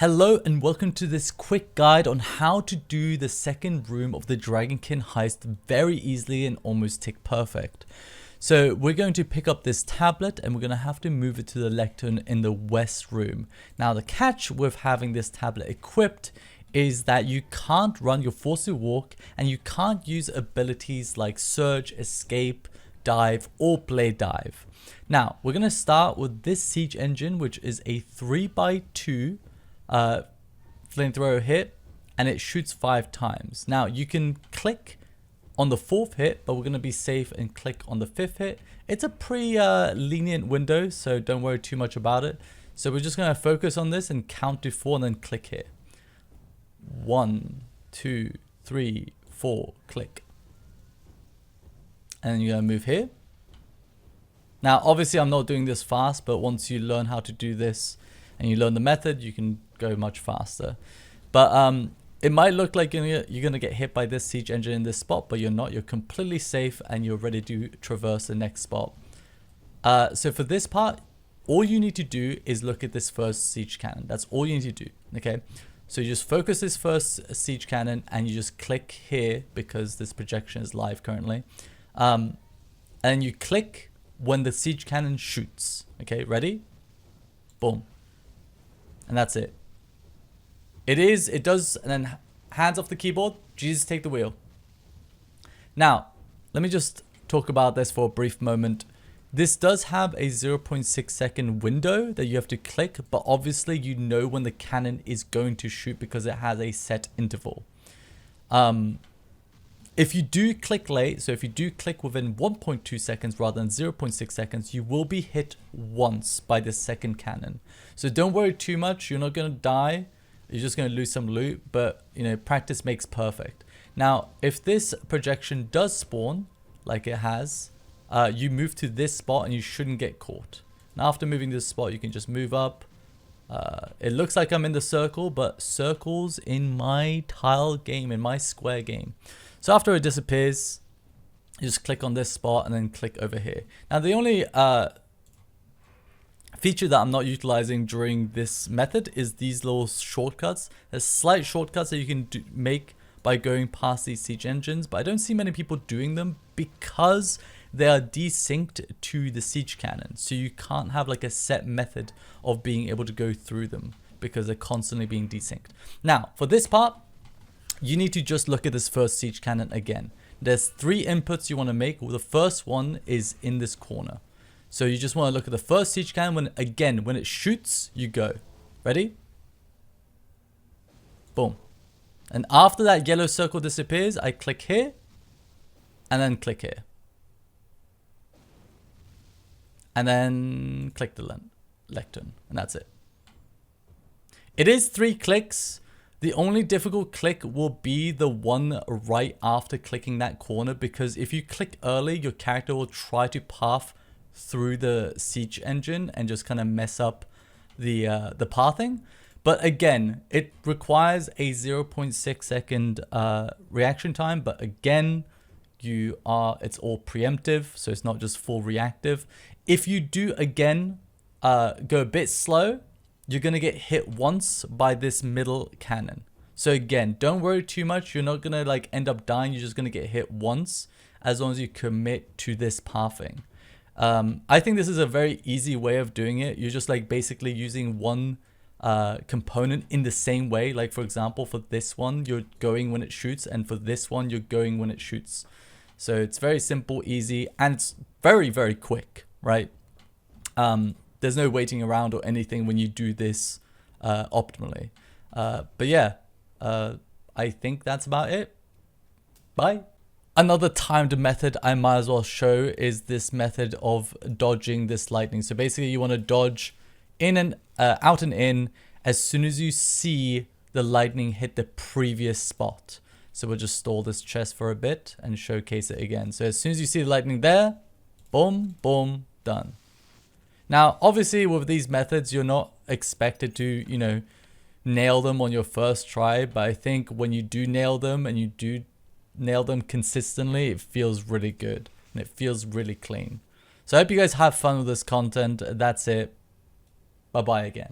Hello and welcome to this quick guide on how to do the second room of the Dragonkin heist very easily and almost tick perfect. So we're going to pick up this tablet and we're going to have to move it to the lectern in the west room. Now the catch with having this tablet equipped is that you can't run your forced walk and you can't use abilities like surge, escape, dive or blade dive. Now we're going to start with this siege engine, which is a 3x2 flamethrower hit, and it shoots 5 times. Now you can click on the 4th hit, but we're going to be safe and click on the 5th hit. It's a pretty lenient window, so don't worry too much about it. So we're just going to focus on this and count to 4 and then click here. 1, 2, 3, 4, click. And then you're going to move here. Now obviously I'm not doing this fast, but once you learn how to do this and you learn the method, you can go much faster. But it might look like you're gonna get hit by this siege engine in this spot, but you're not. You're completely safe and you're ready to traverse the next spot. So for this part, all you need to do is look at this first siege cannon. That's all you need to do. Okay, so you just focus this first siege cannon and you just click here because this projection is live currently, and you click when the siege cannon shoots. Okay, ready? Boom. And that's it. It does, and then hands off the keyboard, Jesus take the wheel. Now, let me just talk about this for a brief moment. This does have a 0.6 second window that you have to click, but obviously you know when the cannon is going to shoot because it has a set interval. If you do click late, so if you do click within 1.2 seconds rather than 0.6 seconds, you will be hit once by the second cannon. So don't worry too much. You're not going to die. You're just going to lose some loot, but you know, practice makes perfect. Now, if this projection does spawn, like it has, you move to this spot and you shouldn't get caught. Now, after moving to this spot, you can just move up. It looks like I'm in the circle, but circles in my tile game, in my square game. So after it disappears, you just click on this spot and then click over here. Now the only feature that I'm not utilizing during this method is these little shortcuts. There's slight shortcuts that you can make by going past these siege engines, but I don't see many people doing them because they are desynced to the siege cannon. So you can't have like a set method of being able to go through them because they're constantly being desynced. Now for this part, you need to just look at this first siege cannon again. There's 3 inputs you want to make. Well, the first one is in this corner. So you just want to look at the first siege cannon. When it shoots, you go. Ready? Boom. And after that yellow circle disappears, I click here and then click here. And then click the lectern, and that's it. It is 3 clicks. The only difficult click will be the one right after clicking that corner, because if you click early, your character will try to path through the siege engine and just kind of mess up the pathing. But again, it requires a 0.6 second reaction time. But again, it's all preemptive, so it's not just full reactive. If you do again go a bit slow, you're going to get hit once by this middle cannon. So again, don't worry too much. You're not going to like end up dying. You're just going to get hit once as long as you commit to this pathing. I think this is a very easy way of doing it. You're just like basically using one component in the same way. Like for example, for this one, you're going when it shoots, and for this one, you're going when it shoots. So it's very simple, easy, and it's very, very quick, right? There's no waiting around or anything when you do this optimally. But yeah, I think that's about it. Bye. Another timed method I might as well show is this method of dodging this lightning. So basically you want to dodge in and out and in as soon as you see the lightning hit the previous spot. So we'll just stall this chest for a bit and showcase it again. So as soon as you see the lightning there, boom, boom, done. Now, obviously with these methods, you're not expected to, you know, nail them on your first try. But I think when you do nail them and you do nail them consistently, it feels really good and it feels really clean. So I hope you guys have fun with this content. That's it. Bye-bye again.